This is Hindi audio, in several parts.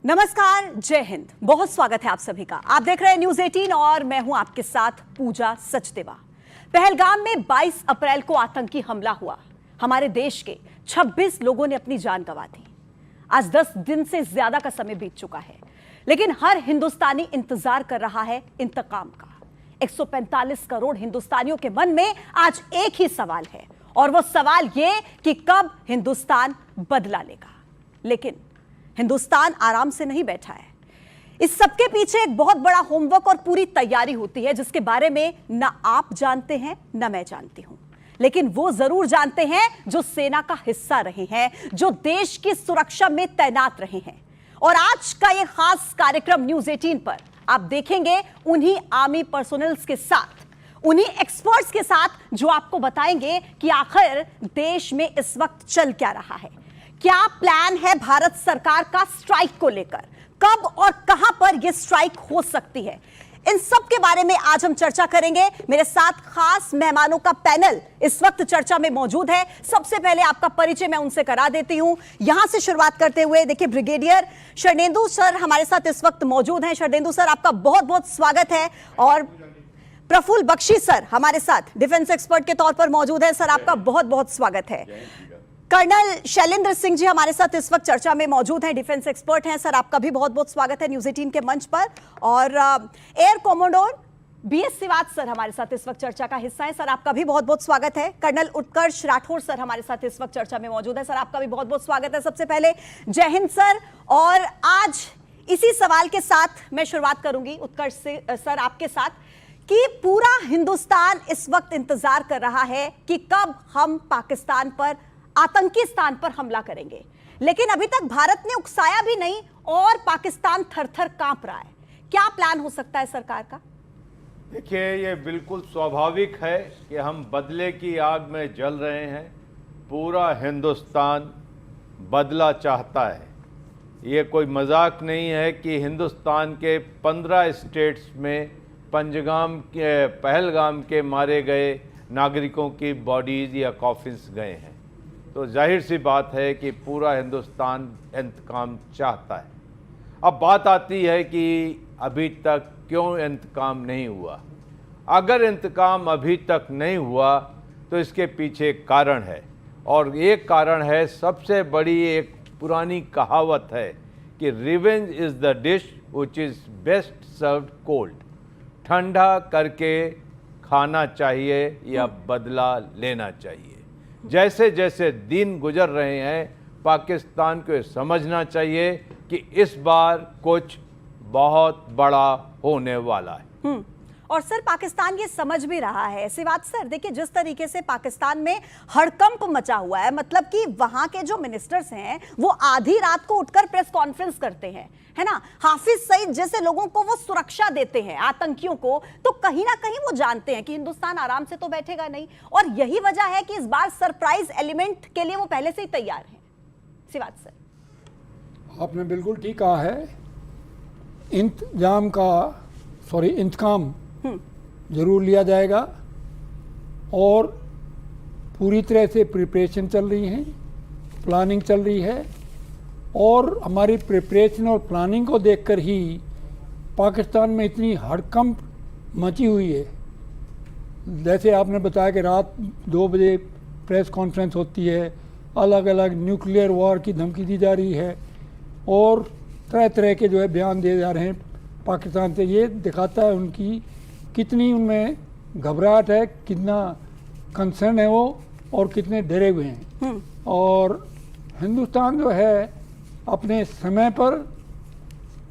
नमस्कार, जय हिंद। बहुत स्वागत है आप सभी का। आप देख रहे हैं न्यूज 18 और मैं हूं आपके साथ पूजा सचदेवा। पहलगाम में 22 अप्रैल को आतंकी हमला हुआ। हमारे देश के 26 लोगों ने अपनी जान गंवा दी। आज 10 दिन से ज्यादा का समय बीत चुका है, लेकिन हर हिंदुस्तानी इंतजार कर रहा है इंतकाम का। 145 करोड़ हिंदुस्तानियों के मन में आज एक ही सवाल है, और वो सवाल ये कि कब हिंदुस्तान बदला लेगा। लेकिन हिंदुस्तान आराम से नहीं बैठा है। इस सबके पीछे एक बहुत बड़ा होमवर्क और पूरी तैयारी होती है, जिसके बारे में ना आप जानते हैं ना मैं जानती हूं, लेकिन वो जरूर जानते हैं जो सेना का हिस्सा रहे हैं, जो देश की सुरक्षा में तैनात रहे हैं। और आज का ये खास कार्यक्रम न्यूज 18 पर आप देखेंगे उन्हीं आर्मी पर्सोनल्स के साथ, उन्हीं एक्सपर्ट्स के साथ, जो आपको बताएंगे कि आखिर देश में इस वक्त चल क्या रहा है, क्या प्लान है भारत सरकार का स्ट्राइक को लेकर, कब और कहां पर यह स्ट्राइक हो सकती है। इन सब के बारे में आज हम चर्चा करेंगे। मेरे साथ खास मेहमानों का पैनल इस वक्त चर्चा में मौजूद है। सबसे पहले आपका परिचय मैं उनसे करा देती हूं। यहां से शुरुआत करते हुए देखिए, ब्रिगेडियर शरदेंदु सर हमारे साथ इस वक्त मौजूद हैं। शरदेंदु सर, आपका बहुत बहुत स्वागत है। और प्रफुल्ल बख्शी सर हमारे साथ डिफेंस एक्सपर्ट के तौर पर मौजूद है। सर, आपका बहुत बहुत स्वागत है। कर्नल शैलेंद्र सिंह जी हमारे साथ इस वक्त चर्चा में मौजूद हैं, डिफेंस एक्सपर्ट हैं। सर, आपका भी बहुत बहुत स्वागत है न्यूज 18 के मंच पर। और एयर कॉमोडोर बीएस सिवात सर हमारे साथ इस वक्त चर्चा का हिस्सा है। सर, आपका भी बहुत बहुत स्वागत है। कर्नल उत्कर्ष राठौर सर हमारे साथ इस वक्त चर्चा में मौजूद है। सर, आपका भी बहुत बहुत स्वागत है। सबसे पहले जय हिंद सर। और आज इसी सवाल के साथ मैं शुरुआत करूंगी उत्कर्ष से सर आपके साथ, कि पूरा हिंदुस्तान इस वक्त इंतजार कर रहा है कि कब हम पाकिस्तान पर, आतंकी स्थान पर हमला करेंगे, लेकिन अभी तक भारत ने उकसाया भी नहीं और पाकिस्तान थर-थर कांप रहा है। क्या प्लान हो सकता है सरकार का? देखिए, ये बिल्कुल स्वाभाविक है कि हम बदले की आग में जल रहे हैं। पूरा हिंदुस्तान बदला चाहता है। ये कोई मजाक नहीं है कि हिंदुस्तान के 15 स्टेट्स में पहलगाम के मारे गए नागरिकों की बॉडीज या कॉफिन्स गए हैं, तो जाहिर सी बात है कि पूरा हिंदुस्तान इंतकाम चाहता है। अब बात आती है कि अभी तक क्यों इंतकाम नहीं हुआ। अगर इंतकाम अभी तक नहीं हुआ तो इसके पीछे एक कारण है, और एक कारण है, सबसे बड़ी एक पुरानी कहावत है कि revenge is the dish which is best served cold. ठंडा करके खाना चाहिए या बदला लेना चाहिए। जैसे जैसे दिन गुजर रहे हैं, पाकिस्तान को समझना चाहिए कि इस बार कुछ बहुत बड़ा होने वाला है। और सर, पाकिस्तान ये समझ भी रहा है। ऐसी बात सर, देखिए जिस तरीके से पाकिस्तान में हड़कंप मचा हुआ है, मतलब कि वहां के जो मिनिस्टर्स हैं वो आधी रात को उठकर प्रेस कॉन्फ्रेंस करते हैं, है ना। हाफिज सईद जैसे लोगों को वो सुरक्षा देते हैं, आतंकियों को, तो कहीं ना कहीं वो जानते हैं कि हिंदुस्तान आराम से तो बैठेगा नहीं। और यही वजह है कि इस बार सरप्राइज एलिमेंट के लिए वो पहले से ही तैयार हैं। सिवात सर, आपने बिल्कुल ठीक कहा है। इंतकाम जरूर लिया जाएगा, और पूरी तरह से प्रिपरेशन चल रही है, प्लानिंग चल रही है। और हमारी प्रिपरेशन और प्लानिंग को देखकर ही पाकिस्तान में इतनी हड़कंप मची हुई है। जैसे आपने बताया कि रात 2 बजे प्रेस कॉन्फ्रेंस होती है, अलग अलग न्यूक्लियर वॉर की धमकी दी जा रही है, और तरह तरह के जो है बयान दिए जा रहे हैं पाकिस्तान से। ये दिखाता है उनकी कितनी उनमें घबराहट है, कितना कंसर्न है वो, और कितने डरे हुए हैं। और हिंदुस्तान जो है अपने समय पर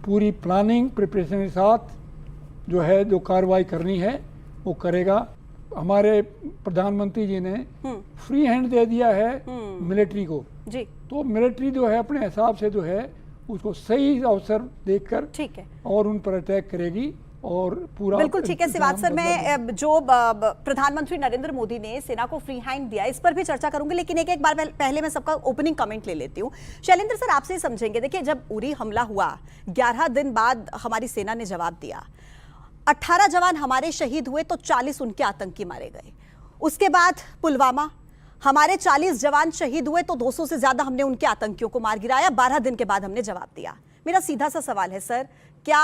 पूरी प्लानिंग प्रिपरेशन के साथ जो है जो कार्रवाई करनी है वो करेगा। हमारे प्रधानमंत्री जी ने फ्री हैंड दे दिया है मिलिट्री को जी, तो मिलिट्री जो है अपने हिसाब से जो है उसको सही अवसर देखकर ठीक है और उन पर अटैक करेगी। और पूरा बिल्कुल ठीक है सिवात सर। मैं जो प्रधानमंत्री नरेंद्र मोदी ने सेना को फ्री हैंड दिया, इस पर भी चर्चा करूंगी, लेकिन एक बार पहले मैं सबका ओपनिंग कमेंट ले लेती हूं। शैलेंद्र सर, आपसे ही समझेंगे। देखिए, जब उरी हमला हुआ 11 दिन बाद हमारी सेना ने जवाब दिया। 18 जवान हमारे शहीद हुए तो 40 उनके आतंकी मारे गए। उसके बाद पुलवामा, हमारे 40 जवान शहीद हुए तो 200 से ज्यादा हमने उनके आतंकियों को मार गिराया। 12 दिन के बाद हमने जवाब दिया। मेरा सीधा सा सवाल है सर, क्या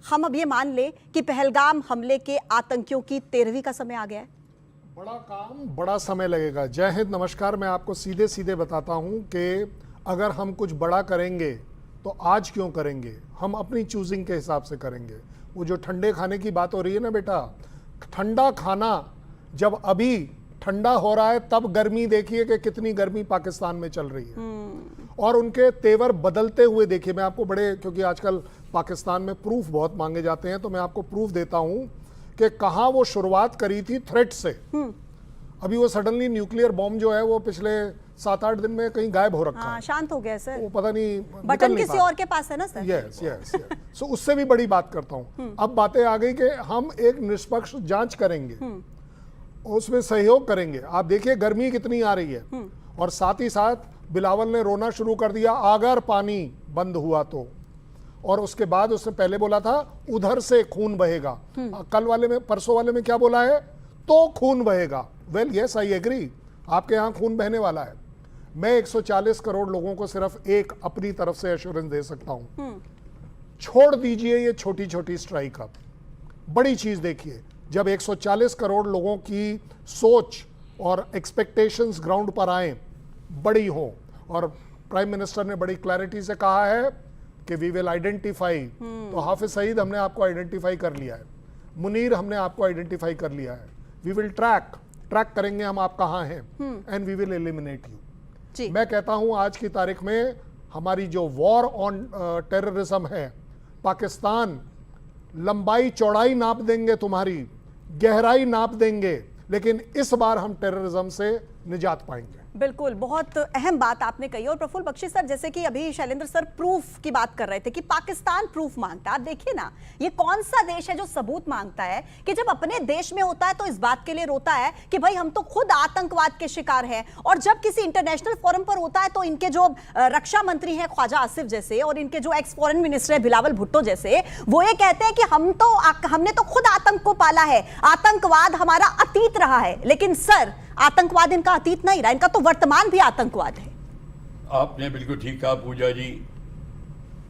हम अब ये मान ले कि पहलगाम हमले के आतंकियों की 13वीं का समय आ गया है? बड़ा काम बड़ा समय लगेगा। जय हिंद, नमस्कार। मैं आपको सीधे सीधे बताता हूं कि अगर हम कुछ बड़ा करेंगे तो आज क्यों करेंगे, हम अपनी चूजिंग के हिसाब से करेंगे। वो जो ठंडे खाने की बात हो रही है ना बेटा, ठंडा खाना जब अभी ठंडा हो रहा है तब गर्मी देखिए कि कितनी गर्मी पाकिस्तान में चल रही है और उनके तेवर बदलते हुए देखिए। मैं आपको बड़े, क्योंकि आजकल पाकिस्तान में प्रूफ बहुत मांगे जाते हैं, तो मैं आपको प्रूफ देता हूं कि कहां वो शुरुआत करी थी थ्रेट से, अभी वो सडनली न्यूक्लियर बॉम्ब जो है वो पिछले 7-8 दिन में कहीं गायब हो रखा है। शांत हो गया सर, वो पता नहीं बटन किसी और के पास है ना sir. Yes yes yes. So उससे भी बड़ी बात करता हूं। अब बातें आ गई कि हम एक निष्पक्ष जांच करेंगे, उसमें सहयोग करेंगे। आप देखिए गर्मी कितनी आ रही है और साथ ही साथ बिलावल ने रोना शुरू कर दिया अगर पानी बंद हुआ तो, और उसके बाद उसने पहले बोला था उधर से खून बहेगा। कल वाले में, परसों वाले में क्या बोला है, तो खून बहेगा। वेल यस, आई एग्री, आपके यहां खून बहने वाला है। मैं 140 करोड़ लोगों को सिर्फ एक अपनी तरफ से एश्योरेंस दे सकता हूं, छोड़ दीजिए ये छोटी छोटी स्ट्राइक। अब बड़ी चीज देखिए, जब 140 करोड़ लोगों की सोच और एक्सपेक्टेशंस ग्राउंड पर आए, बड़ी हो, और प्राइम मिनिस्टर ने बड़ी क्लैरिटी से कहा है कि वी विल आइडेंटिफाई। तो हाफिज सईद हमने आपको आइडेंटिफाई कर लिया है, मुनीर हमने आपको आइडेंटिफाई कर लिया है। वी विल ट्रैक करेंगे हम आप कहां हैं, and we will eliminate you. मैं कहता हूं आज की तारीख में हमारी जो वॉर ऑन टेररिज्म है, पाकिस्तान लंबाई चौड़ाई नाप देंगे, तुम्हारी गहराई नाप देंगे, लेकिन इस बार हम टेररिज्म से निजात पाएंगे। बिल्कुल, बहुत अहम बात आपने कही। और प्रफुल्ल बख्शी सर, जैसे कि अभी शैलेंद्र सर प्रूफ की बात कर रहे थे कि पाकिस्तान प्रूफ मांगता है। आप देखिए ना, ये कौन सा देश है जो सबूत मांगता है कि जब अपने देश में होता है तो इस बात के लिए रोता है कि भाई हम तो खुद आतंकवाद के शिकार हैं, और जब किसी इंटरनेशनल फोरम पर होता है तो इनके जो रक्षा मंत्री हैं ख्वाजा आसिफ जैसे, और इनके जो एक्स फॉरेन मिनिस्टर है बिलावल भुट्टो जैसे, वो ये कहते हैं कि हमने तो खुद आतंक को पाला है, आतंकवाद हमारा अतीत रहा है। लेकिन सर, आतंकवाद इनका अतीत नहीं रहा, इनका तो वर्तमान भी आतंकवाद है। आपने बिल्कुल ठीक कहा पूजा जी।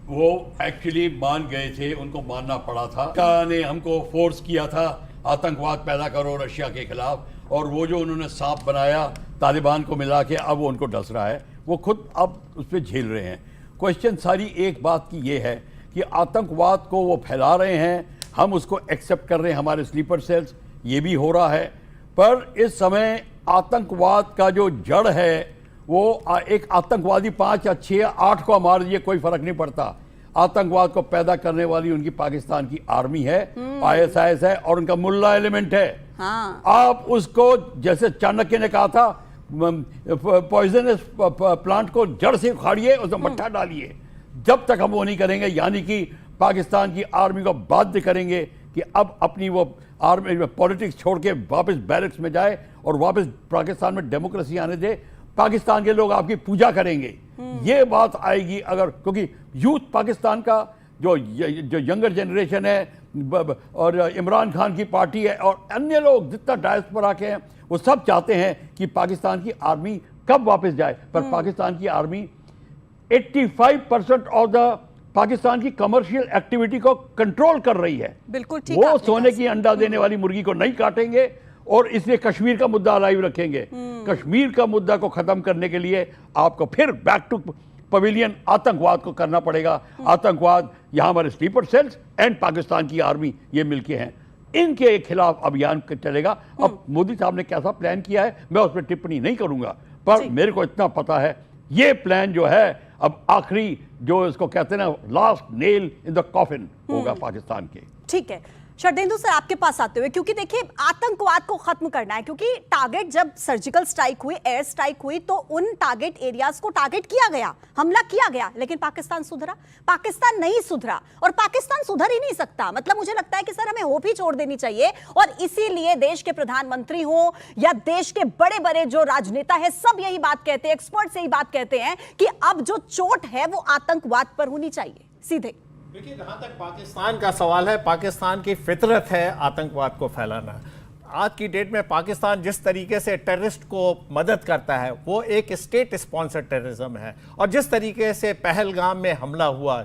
वो एक्चुअली मान गए थे, उनको मानना पड़ा था। ने हमको फोर्स किया था आतंकवाद पैदा करो रशिया के खिलाफ, और वो जो उन्होंने सांप बनाया तालिबान को मिला के, अब वो उनको डस रहा है, वो खुद अब उस पर झेल रहे हैं। क्वेश्चन सारी एक बात की ये है कि आतंकवाद को वो फैला रहे हैं, हम उसको एक्सेप्ट कर रहे हैं, हमारे स्लीपर सेल्स, ये भी हो रहा है। पर इस समय आतंकवाद का जो जड़ है वो एक आतंकवादी 5 या 6 या 8 को मार दीजिए, कोई फर्क नहीं पड़ता। आतंकवाद को पैदा करने वाली उनकी पाकिस्तान की आर्मी है, ISIS है, और उनका मुल्ला एलिमेंट है। हाँ। आप उसको, जैसे चाणक्य ने कहा था, पॉइजनस प्लांट को जड़ से उखाड़िए, उसमें मट्ठा डालिए। जब तक हम वो नहीं करेंगे, यानी कि पाकिस्तान की आर्मी को बाध्य करेंगे कि अब अपनी वो आर्मी में पॉलिटिक्स छोड़ के वापस बैरक्स में जाए और वापस पाकिस्तान में डेमोक्रेसी आने दे, पाकिस्तान के लोग आपकी पूजा करेंगे। ये बात आएगी अगर, क्योंकि यूथ पाकिस्तान का जो यंगर जनरेशन है और इमरान खान की पार्टी है और अन्य लोग जितना डायस्पोरा के हैं, वो सब चाहते हैं कि पाकिस्तान की आर्मी कब वापस जाए। पर पाकिस्तान की आर्मी 85% ऑफ द पाकिस्तान की कमर्शियल एक्टिविटी को कंट्रोल कर रही है। बिल्कुल ठीक। वो सोने की अंडा देने वाली मुर्गी को नहीं काटेंगे, और इसलिए कश्मीर का मुद्दा लाइव रखेंगे। कश्मीर का मुद्दा को खत्म करने के लिए आपको फिर बैक टू पवेलियन आतंकवाद को करना पड़ेगा। आतंकवाद यहाँ हमारे स्लीपर सेल्स एंड पाकिस्तान की आर्मी ये मिलके हैं, इनके खिलाफ अभियान चलेगा। अब मोदी साहब ने कैसा प्लान किया है मैं उस पर टिप्पणी नहीं करूंगा, पर मेरे को इतना पता है ये प्लान जो है अब आखिरी, जो इसको कहते हैं ना, last nail in the coffin होगा पाकिस्तान के। ठीक है शरदेंदु सर, आपके पास आते हुए, क्योंकि देखिए आतंकवाद को खत्म करना है, क्योंकि टारगेट जब सर्जिकल स्ट्राइक हुई, एयर स्ट्राइक हुई, तो उन टारगेट एरियाज को टारगेट किया गया, हमला किया गया, लेकिन पाकिस्तान सुधरा? पाकिस्तान नहीं सुधरा, और पाकिस्तान सुधर ही नहीं सकता। मतलब मुझे लगता है कि सर हमें होप ही छोड़ देनी चाहिए, और इसीलिए देश के प्रधानमंत्री हो या देश के बड़े बड़े जो राजनेता है, सब यही बात कहते हैं, एक्सपर्ट्स यही बात कहते हैं कि अब जो चोट है वो आतंकवाद पर होनी चाहिए सीधे। देखिए, जहां तक पाकिस्तान का सवाल है, पाकिस्तान की फितरत है आतंकवाद को फैलाना। आज की डेट में पाकिस्तान जिस तरीके से टेररिस्ट को मदद करता है वो एक स्टेट स्पॉन्सर्ड टेररिज्म है, और जिस तरीके से पहलगाम में हमला हुआ,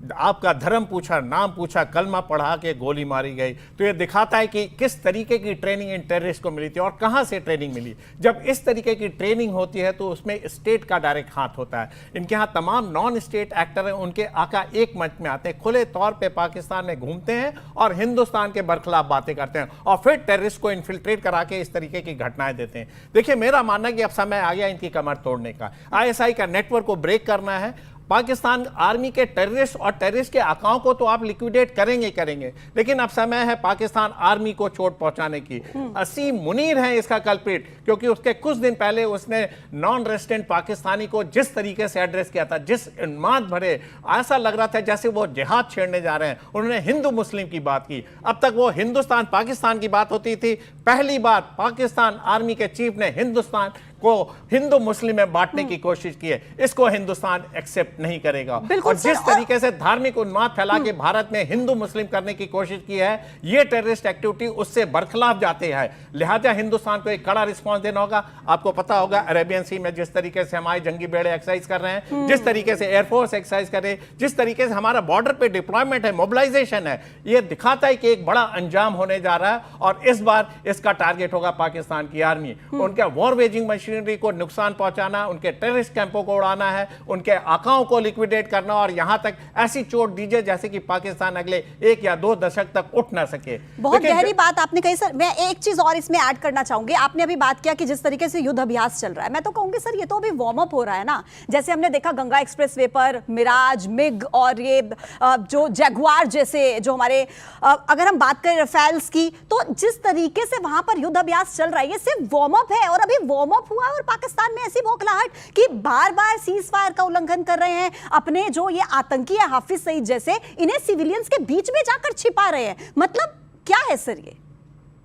आपका धर्म पूछा, नाम पूछा, कलमा पढ़ा के गोली मारी गई। तो ये दिखाता है कि किस तरीके की ट्रेनिंग इन टेररिस्ट को मिली थी और कहां से ट्रेनिंग मिली। जब इस तरीके की ट्रेनिंग होती है तो उसमें स्टेट का डायरेक्ट हाथ होता है। इनके यहाँ तमाम नॉन स्टेट एक्टर हैं, उनके आका एक मंच में आते हैं, खुले तौर पे पाकिस्तान में घूमते हैं और हिंदुस्तान के बरखिलाफ बातें करते हैं और फिर टेररिस्ट को इन्फिल्ट्रेट करा के इस तरीके की घटनाएं देते हैं। देखिए, मेरा मानना है कि अब समय आ गया इनकी कमर तोड़ने का। ISI का नेटवर्क को ब्रेक करना है। पाकिस्तान आर्मी के टेररिस्ट और टेररिस्ट के आकाओं को तो आप लिक्विडेट करेंगे, लेकिन अब समय है पाकिस्तान आर्मी को चोट पहुंचाने की। असीम मुनीर है इसका कल्प्रिट, क्योंकि उसके कुछ दिन पहले उसने नॉन रेजिडेंट पाकिस्तानी को जिस तरीके से एड्रेस किया था, जिस उन्माद भरे, ऐसा लग रहा था जैसे वो जिहाद छेड़ने जा रहे हैं। उन्होंने हिंदू मुस्लिम की बात की। अब तक वो हिंदुस्तान पाकिस्तान की बात होती थी, पहली बार पाकिस्तान आर्मी के चीफ ने हिंदुस्तान को हिंदू मुस्लिम में बांटने की कोशिश की है। इसको हिंदुस्तान एक्सेप्ट नहीं करेगा। और जिस तरीके से धार्मिक उन्माद फैला के भारत में हिंदू मुस्लिम करने की कोशिश की है, ये टेररिस्ट एक्टिविटी उससे बरखिलाफ जाते हैं। लिहाजा हिंदुस्तान को एक कड़ा रिस्पॉन्स देना होगा। आपको पता होगा अरेबियन सी में जिस तरीके से हमारे जंगी बेड़े एक्सरसाइज कर रहे हैं, जिस तरीके से एयरफोर्स एक्सरसाइज कर रहे हैं, जिस तरीके से हमारा बॉर्डर पे डिप्लॉयमेंट है, मोबिलाइजेशन है, ये दिखाता है कि एक बड़ा अंजाम होने जा रहा है और इस बार इसका टारगेट होगा पाकिस्तान की आर्मी। उनका वॉर वेजिंग मशीनरी को नुकसान पहुंचाना, उनके टेररिस्ट कैंपों को उड़ाना है, उनके आकाओं को लिक्विडेट करना और यहां तक ऐसी चोट दीजिए जैसे कि पाकिस्तान अगले 1 या 2 दशक तक उठ ना सके। बहुत गहरी बात आपने कही सर। मैं एक चीज और इसमें ऐड करना चाहूंगी। आपने अभी बात किया कि जिस तरीके से युद्ध अभ्यास चल रहा है, मैं तो कहूंगी सर ये तो अभी वार्म अप हो रहा है ना। जैसे हमने देखा गंगा एक्सप्रेसवे पर मिराज, मिग और ये जो जैगुआर जैसे जो हमारे अगर हम बात करें रफेल्स की, तो जिस तरीके से वहां पर युद्ध अभ्यास चल रहा है ये सिर्फ वार्म अप है। और अभी वार्म अप हुआ और पाकिस्तान में ऐसी बौखलाहट कि बार बार सीज फायर का उल्लंघन कर रहे हैं, अपने जो ये आतंकी है हाफिज सईद जैसे, इन्हें सिविलियंस के बीच में जाकर छिपा रहे हैं। मतलब क्या है सर ये?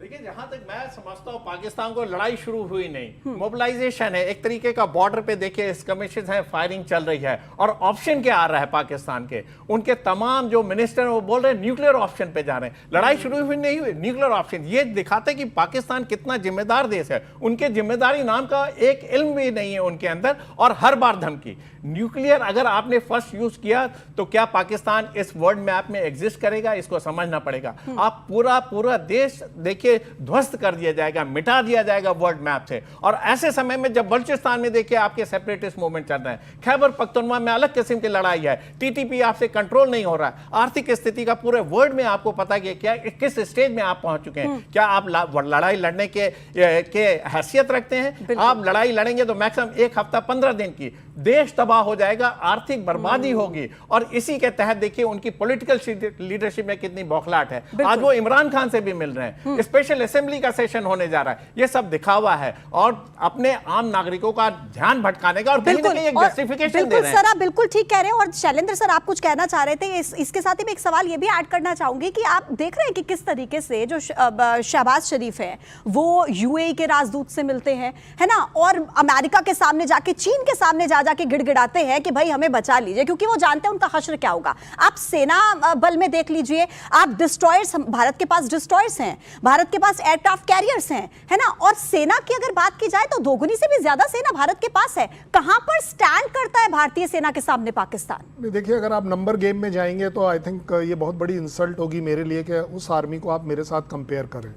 देखिए, जहां तक मैं समझता हूं पाकिस्तान को लड़ाई शुरू हुई नहीं, मोबिलाइजेशन है एक तरीके का। बॉर्डर पे देखिए स्कमिशेस हैं, फायरिंग चल रही है और ऑप्शन क्या आ रहा है पाकिस्तान के, उनके तमाम जो मिनिस्टर वो बोल रहे हैं न्यूक्लियर ऑप्शन पे जा रहे हैं। लड़ाई शुरू हुई नहीं हुई, न्यूक्लियर ऑप्शन। ये दिखाते हैं कि पाकिस्तान कितना जिम्मेदार देश है। उनके जिम्मेदारी नाम का एक इल्म भी नहीं है उनके अंदर और हर बार धमकी। न्यूक्लियर अगर आपने फर्स्ट यूज किया तो क्या पाकिस्तान इस वर्ल्ड मैप में एग्जिस्ट करेगा, इसको समझना पड़ेगा। आप पूरा देश देखिए ध्वस्त कर दिया जाएगा, मिटा दिया जाएगा वर्ल्ड मैप से। और ऐसे समय में जब बलूचिस्तान में देखिए आपके सेपरेटिस्ट मूवमेंट चल रहे हैं, खैबर पख्तूनख्वा में अलग किस्म की लड़ाई है, टीटीपी आपसे कंट्रोल नहीं हो रहा है, आर्थिक स्थिति का पूरे वर्ल्ड में आपको पता है क्या किस स्टेज में आप पहुंच चुके हैं। क्या आप लड़ाई लड़ने के हैसियत रखते हैं? आप लड़ाई लड़ेंगे तो मैक्सिमम 1 हफ्ता 15 दिन की, देश तबाह हो जाएगा, आर्थिक बर्बादी होगी। और इसी के तहत देखिए उनकी पॉलिटिकल लीडरशिप में कितनी बौखलाहट है। आज वो इमरान खान से भी मिल रहे हैं, स्पेशल असेंबली का सेशन होने जा रहा है। ये सब दिखावा है और अपने आम नागरिकों का ध्यान भटकाने का और कहीं ना कहीं एक जस्टिफिकेशन दे रहे हैं। सर आप बिल्कुल ठीक कह रहे हैं। और शैलेंद्र सर आप कुछ कहना चाह रहे थे, इसके साथ ही मैं एक सवाल ये भी ऐड करना चाहूंगी कि आप देख रहे हैं कि किस तरीके से जो शहबाज शरीफ है वो यूएई के राजदूत से मिलते हैं, है ना, और अमेरिका के सामने जाके, चीन के सामने जाके गिड़गिड़ाते हैं कि भाई हमें बचा लीजिए, क्योंकि वो जानते हैं उनका हश्र क्या होगा। आप सेना बल में देख लीजिए, आप डिस्ट्रॉयर्स, भारत के पास डिस्ट्रॉयर्स हैं, भारत के पास एयरक्राफ्ट कैरियर्स हैं, है ना, और सेना की अगर बात की जाए तो दोगुनी से भी ज्यादा सेना भारत के पास है। कहां पर स्टैंड करता है भारतीय सेना के सामने पाकिस्तान? देखिए, अगर आप नंबर गेम में जाएंगे तो आई थिंक ये बहुत बड़ी इंसल्ट होगी मेरे लिए कि उस आर्मी को आप मेरे साथ कंपेयर करें,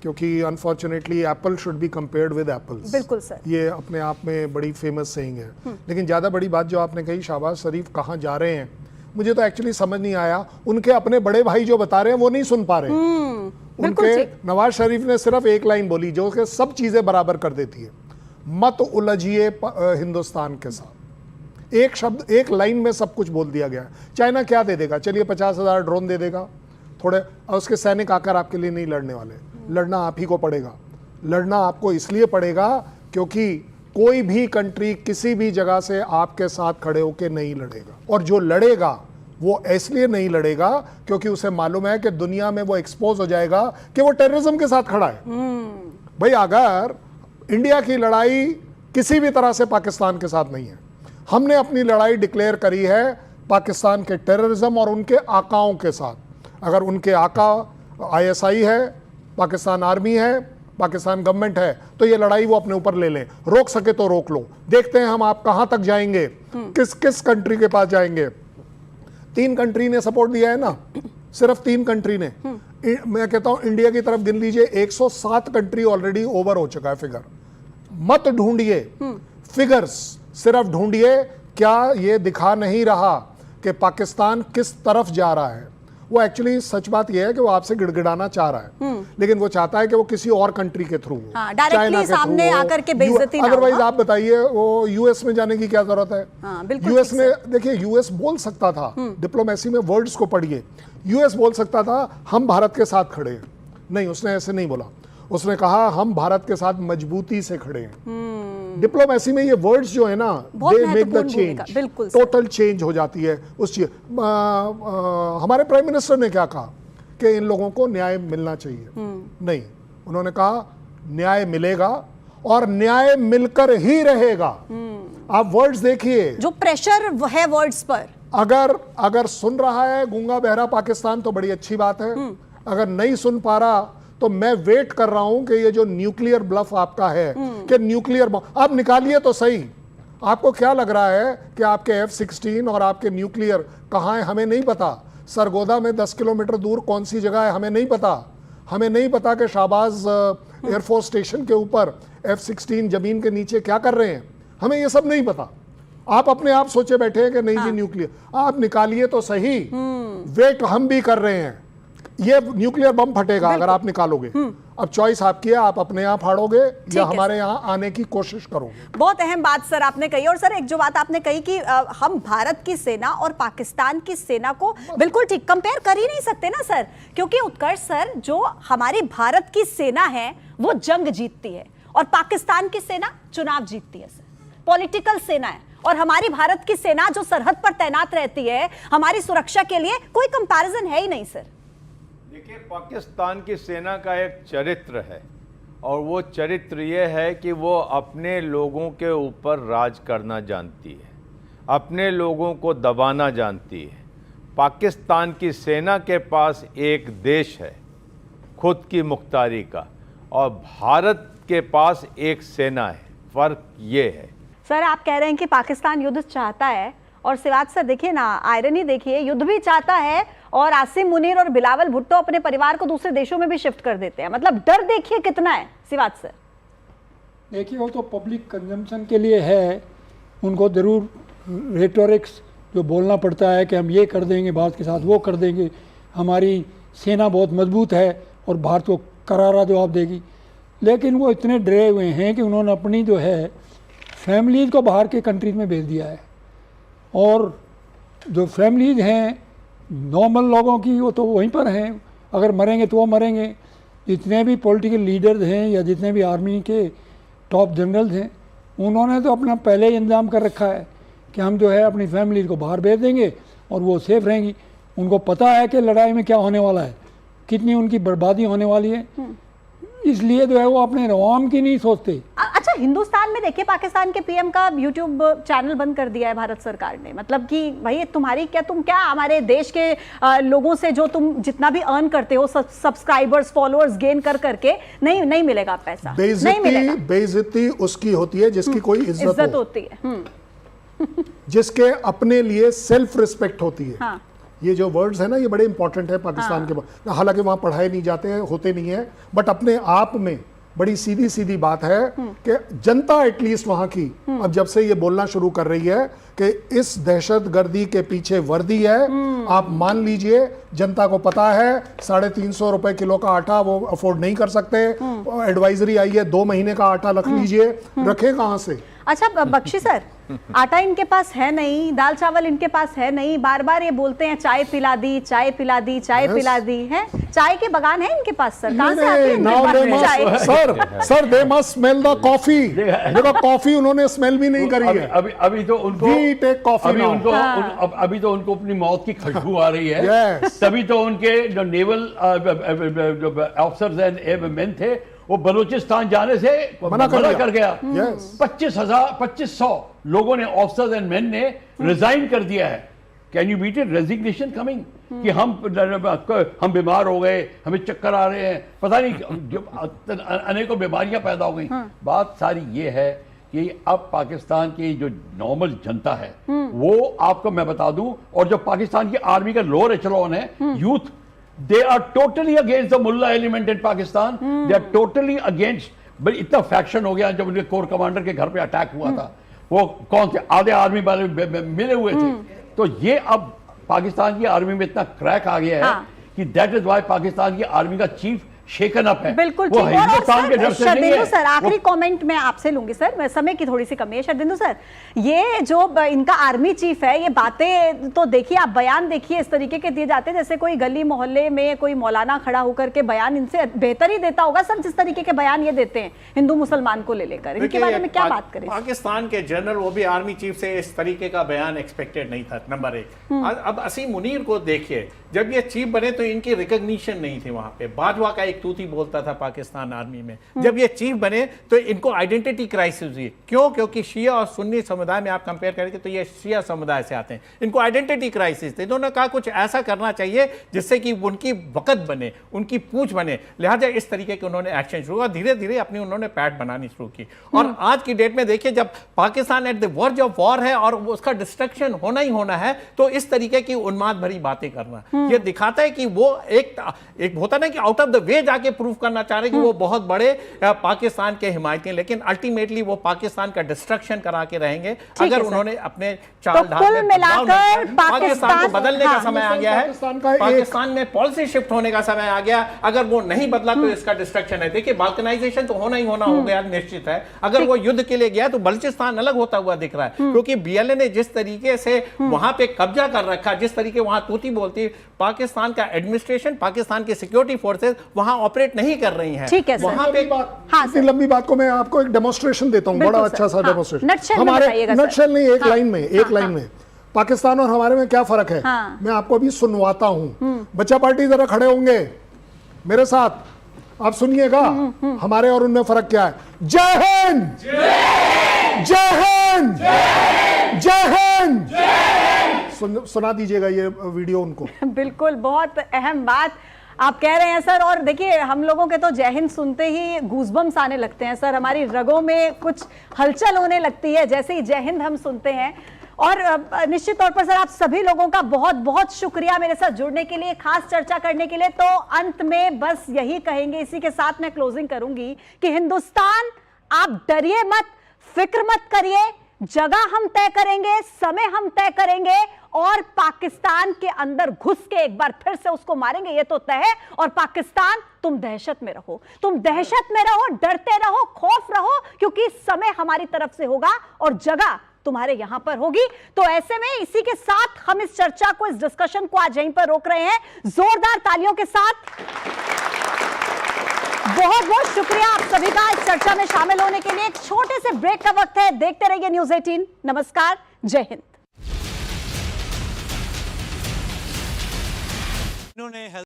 क्योंकि unfortunately Apple should be compared with apples. बिल्कुल सर, ये अपने आप में बड़ी फेमस सेइंग है। लेकिन ज़्यादा बड़ी बात जो आपने कही, शहबाज शरीफ कहाँ जा रहे हैं, मुझे तो एक्चुअली समझ नहीं आया। उनके अपने बड़े भाई जो बता रहे हैं वो नहीं सुन पा रहे। उनके नवाज शरीफ ने सिर्फ एक लाइन बोली जो कि सब चीज़ें बराबर कर देती है, मत उलझिए हिंदुस्तान के साथ। एक शब्द, एक लाइन में सब कुछ बोल दिया गया। चाइना क्या दे देगा? चलिए 50,000 ड्रोन दे देगा, थोड़े उसके सैनिक आकर आपके लिए नहीं लड़ने वाले। लड़ना आप ही को पड़ेगा। लड़ना आपको इसलिए पड़ेगा क्योंकि कोई भी कंट्री किसी भी जगह से आपके साथ खड़े होकर नहीं लड़ेगा। और जो लड़ेगा वो इसलिए नहीं लड़ेगा क्योंकि उसे मालूम है कि दुनिया में वो एक्सपोज हो जाएगा कि वो टेररिज्म के साथ खड़ा है। भाई, अगर इंडिया की लड़ाई किसी भी तरह से पाकिस्तान के साथ नहीं है, हमने अपनी लड़ाई डिक्लेयर करी है पाकिस्तान के टेररिज्म और उनके आकाओं के साथ। अगर उनके आका ISI है, पाकिस्तान आर्मी है, पाकिस्तान गवर्नमेंट है, तो ये लड़ाई वो अपने ऊपर ले लें। रोक सके तो रोक लो। देखते हैं हम आप कहां तक जाएंगे, किस किस कंट्री के पास जाएंगे। 3 कंट्री ने सपोर्ट दिया है ना, सिर्फ 3 कंट्री ने। मैं कहता हूं इंडिया की तरफ गिन लीजिए, 107 कंट्री ऑलरेडी ओवर हो चुका है फिगर। मत ढूंढिए फिगर्स, सिर्फ ढूंढिए क्या ये दिखा नहीं रहा कि पाकिस्तान किस तरफ जा रहा है। वो एक्चुअली सच बात यह है कि वो आपसे गिड़गिड़ाना चाह रहा है, लेकिन वो चाहता है कि वो किसी और कंट्री के थ्रू हो, हाँ, डायरेक्टली सामने आकर के बेइज्जती ना हो। अदरवाइज आप बताइए वो यूएस में जाने की क्या जरूरत है। हाँ, बिल्कुल यूएस ठीक में देखिए, यूएस बोल सकता था, डिप्लोमेसी में वर्ड्स को पढ़िए, यूएस बोल सकता था हम भारत के साथ खड़े हैं, नहीं उसने ऐसे नहीं बोला, उसने कहा हम भारत के साथ मजबूती से खड़े हैं। डिप्लोमेसी में ये वर्ड्स जो है ना, बहुत दे मेक द महत्वपूर्ण चेंज, भूमिका, बिल्कुल सर। टोटल चेंज हो जाती है उस चीज। हमारे प्राइम मिनिस्टर ने क्या कहा कि इन लोगों को न्याय मिलना चाहिए, नहीं, उन्होंने कहा न्याय मिलेगा और न्याय मिलकर ही रहेगा। आप वर्ड्स देखिए, जो प्रेशर है वर्ड्स पर, अगर सुन रहा है गूंगा बहरा पाकिस्तान तो बड़ी अच्छी बात है, अगर नहीं सुन पा रहा तो मैं वेट कर रहा हूं कि ये जो न्यूक्लियर ब्लफ आपका है कि न्यूक्लियर बम आप निकालिए तो सही। आपको क्या लग रहा है कि आपके F-16 और आपके न्यूक्लियर कहाँ है? हमें नहीं पता। सरगोदा में 10 किलोमीटर दूर कौन सी जगह है हमें नहीं पता। हमें नहीं पता कि शाहबाज एयरफोर्स स्टेशन के ऊपर F-16 जमीन के नीचे क्या कर रहे हैं, हमें ये सब नहीं पता। आप अपने आप सोचे बैठे हैं कि नहीं जी न्यूक्लियर, आप निकालिए तो सही। वेट हम भी कर रहे हैं, ये न्यूक्लियर बम फटेगा अगर आप निकालोगे। अब चॉइस आपकी है, आप अपने आप हारोगे या हमारे यहाँ आने की कोशिश करोगे। बहुत अहम बात सर आपने कही। और सर एक जो बात आपने कही कि हम भारत की सेना और पाकिस्तान की सेना को बिल्कुल ठीक कंपेयर कर ही नहीं सकते ना सर, क्योंकि उत्कर्ष सर जो हमारी भारत की सेना है वो जंग जीतती है और पाकिस्तान की सेना चुनाव जीतती है सर, पॉलिटिकल सेना है। और हमारी भारत की सेना जो सरहद पर तैनात रहती है हमारी सुरक्षा के लिए, कोई कंपैरिजन है ही नहीं सर। देखिए, पाकिस्तान की सेना का एक चरित्र है और वो चरित्र ये है कि वो अपने लोगों के ऊपर राज करना जानती है, अपने लोगों को दबाना जानती है। पाकिस्तान की सेना के पास एक देश है खुद की मुख्तारी का, और भारत के पास एक सेना है। फर्क ये है सर, आप कह रहे हैं कि पाकिस्तान युद्ध चाहता है, और सिवाज सर देखिए ना, आयरनी देखिए, युद्ध भी चाहता है और आसिम मुनीर और बिलावल भुट्टो अपने परिवार को दूसरे देशों में भी शिफ्ट कर देते हैं। मतलब डर देखिए कितना है सिवाज सर। देखिए वो तो पब्लिक कंजम्पशन के लिए है, उनको ज़रूर रेटोरिक्स जो बोलना पड़ता है कि हम ये कर देंगे भारत के साथ, वो कर देंगे, हमारी सेना बहुत मजबूत है और भारत को करारा जवाब देगी। लेकिन वो इतने डरे हुए हैं कि उन्होंने अपनी जो है फैमिलीज़ को बाहर के कंट्रीज में भेज दिया है, और जो फैमिलीज़ हैं नॉर्मल लोगों की वो तो वहीं पर हैं, अगर मरेंगे तो वो मरेंगे। जितने भी पॉलिटिकल लीडर्स हैं या जितने भी आर्मी के टॉप जनरल्स हैं, उन्होंने तो अपना पहले ही इंतजाम कर रखा है कि हम जो है अपनी फैमिली को बाहर भेज देंगे और वो सेफ रहेंगी। उनको पता है कि लड़ाई में क्या होने वाला है, कितनी उनकी बर्बादी होने वाली है, इसलिए जो है वो अपने अवाम की नहीं सोचते। अच्छा, हिंदुस्तान में देखिए पाकिस्तान के पीएम का यूट्यूब चैनल बंद कर दिया है भारत सरकार ने। मतलब कि भाई तुम्हारी क्या, तुम क्या हमारे देश के लोगों से जो तुम जितना भी अर्न करते हो सब्सक्राइबर्स फॉलोअर्स गेन कर करके नहीं मिलेगा पैसा, नहीं मिलेगा। बेइज्जती उसकी होती है जिसकी कोई इज्जत होती है, जिसके अपने लिए सेल्फ रिस्पेक्ट होती है। हाँ। ये जो वर्ड्स है ना, ये बड़े इंपॉर्टेंट है पाकिस्तान के, हालांकि वहां पढ़ाए नहीं जाते हैं, होते नहीं है, बट अपने आप में बड़ी सीधी सीधी बात है कि जनता एटलीस्ट वहां की अब जब से ये बोलना शुरू कर रही है कि इस दहशतगर्दी के पीछे वर्दी है, आप मान लीजिए जनता को पता है 350 रुपए किलो का आटा वो अफोर्ड नहीं कर सकते। एडवाइजरी आई है 2 महीने का आटा रख लीजिए, रखे कहां से? अच्छा बख्शी सर, आटा इनके पास है नहीं, दाल चावल इनके पास है नहीं, बार बार ये बोलते हैं चाय पिला दी, चाय पिला दी, चाय पिला दी है। चाय के बगान है इनके पास सर, कहां से आती है इनके पास चाय? Sir they must smell the coffee. देखो कॉफी उन्होंने स्मेल भी नहीं करी है। अभी तो उनको अभी तो उनको अपनी मौत की खुशबू आ रही है। तभी तो उनके जो नेवल ऑफिसर्स एंड मेन थे वो बलूचिस्तान जाने से मना कर गया। 2500 लोगों ने, ऑफिसर्स एंड मेन ने रिजाइन कर दिया है। Can you beat it? Resignation coming कि हम बीमार हो गए, हमें चक्कर आ रहे हैं, पता नहीं अनेकों बीमारियां पैदा हो गई। बात सारी ये है कि अब पाकिस्तान की जो नॉर्मल जनता है वो आपको मैं बता दूं, और जो पाकिस्तान की आर्मी का लोअर एचलॉन है, youth, they are totally against the मुल्ला element in Pakistan, they are totally against. भाई इतना फैक्शन हो गया, जब उनके कोर कमांडर के घर पे अटैक हुआ था, वो कौन से आधे आर्मी वाले मिले हुए थे। तो ये अब पाकिस्तान की आर्मी में इतना क्रैक आ गया है कि दैट इज व्हाई पाकिस्तान की आर्मी का चीफ शेकन अप है। बिल्कुल वो ठीक। और हिंदुस्तान के डर से नहीं शर्देंदु है। सर, आखिरी कमेंट मैं आपसे लूंगी सर, मैं समय की थोड़ी सी कमी है। शर्देंदु सर, ये जो इनका आर्मी चीफ है, ये बातें तो देखिए, आप बयान देखिए, इस तरीके के दिए जाते हैं जैसे कोई गली मोहल्ले में कोई मौलाना खड़ा होकर के बयान इनसे बेहतर ही देता होगा सर, जिस तरीके के बयान ये देते हैं हिंदू मुसलमान को ले लेकर। इनके बारे में क्या बात करें? पाकिस्तान के जनरल, वो भी आर्मी चीफ से इस तरीके का बयान एक्सपेक्टेड नहीं था, नंबर एक। अब असीम मुनीर को देखिए, जब ये चीफ बने तो इनकी रिकॉग्निशन नहीं थी वहां पे। बाजवा का एक तूती बोलता था पाकिस्तान आर्मी में। जब ये चीफ बने तो इनको आइडेंटिटी क्राइसिस हुई। क्यों? क्योंकि शिया और सुन्नी समुदाय में आप कंपेयर करेंगे तो ये शिया समुदाय से आते हैं, इनको आइडेंटिटी क्राइसिस थे। इन्होंने कहा कुछ ऐसा करना चाहिए जिससे कि उनकी वक़्त बने, उनकी पूंछ बने, लिहाजा इस तरीके के उन्होंने एक्शन शुरू किया। धीरे धीरे अपनी उन्होंने पैठ बनानी शुरू की। और आज की डेट में देखिए, जब Pakistan at the verge of war है और उसका डिस्ट्रक्शन होना ही होना है, तो इस तरीके की उन्माद भरी बातें करना ये दिखाता है कि वो एक होता ना कि आउट ऑफ द वे जाके प्रूव करना चाह रहे कि वो बहुत बड़े पाकिस्तान के हिमायती हैं, लेकिन अल्टीमेटली वो पाकिस्तान का डिस्ट्रक्शन करा के रहेंगे अगर उन्होंने अपने चाल ढाल में मिलाकर पाकिस्तान को बदलने का समय आ गया है। पाकिस्तान में पॉलिसी शिफ्ट होने का समय आ गया। अगर वो नहीं बदला तो इसका डिस्ट्रक्शन है। देखिए, बाल्कनाइजेशन तो होना ही होना हो गया, निश्चित है। अगर वो युद्ध के लिए गया तो बलूचिस्तान अलग होता हुआ दिख रहा है, क्योंकि बीएलए ने जिस तरीके से वहां पे कब्जा कर रखा, जिस तरीके वहां तूती बोलती, पाकिस्तान का एडमिनिस्ट्रेशन, पाकिस्तान की सिक्योरिटी फोर्सेस वहां ऑपरेट नहीं कर रही हैं। ठीक है सर। वहां पे इतनी लंबी बात को मैं आपको एक डेमोस्ट्रेशन देता हूं, बड़ा अच्छा सा डेमोस्ट्रेशन। हमारे नटशेल नहीं, एक लाइन में, एक लाइन में पाकिस्तान और हमारे में क्या फर्क है मैं आपको अभी सुनवाता हूं। बच्चा पार्टी जरा खड़े होंगे मेरे साथ, आप सुनिएगा हमारे और उनमें फर्क क्या है। जय हिंद, जय हिंद, जय हिंद। सुना दीजिएगा ये वीडियो उनको। बिल्कुल, बहुत अहम बात आप कह रहे हैं सर। और देखिए, हम लोगों के तो जय हिंद सुनते ही गूज़बम्स आने लगते हैं सर, हमारी रगों में कुछ हलचल होने लगती है जैसे ही जय हिंद हम सुनते हैं। और निश्चित तौर पर सर, आप सभी लोगों का बहुत बहुत शुक्रिया मेरे साथ जुड़ने के लिए, खास चर्चा करने के लिए। तो अंत में बस यही कहेंगे, इसी के साथ मैं क्लोजिंग करूंगी कि हिंदुस्तान, आप डरिए मत, फिक्र मत करिए, जगह हम तय करेंगे, समय हम तय करेंगे और पाकिस्तान के अंदर घुस के एक बार फिर से उसको मारेंगे, ये तो तय है। और पाकिस्तान, तुम दहशत में रहो, तुम दहशत में रहो, डरते रहो, खौफ रहो, क्योंकि समय हमारी तरफ से होगा और जगह तुम्हारे यहां पर होगी। तो ऐसे में इसी के साथ हम इस चर्चा को, इस डिस्कशन को आज यहीं पर रोक रहे हैं, जोरदार तालियों के साथ। बहुत बहुत शुक्रिया आप सभी का इस चर्चा में शामिल होने के लिए। एक छोटे से ब्रेक का वक्त है, देखते रहिए न्यूज़ 18। नमस्कार, जय हिंद।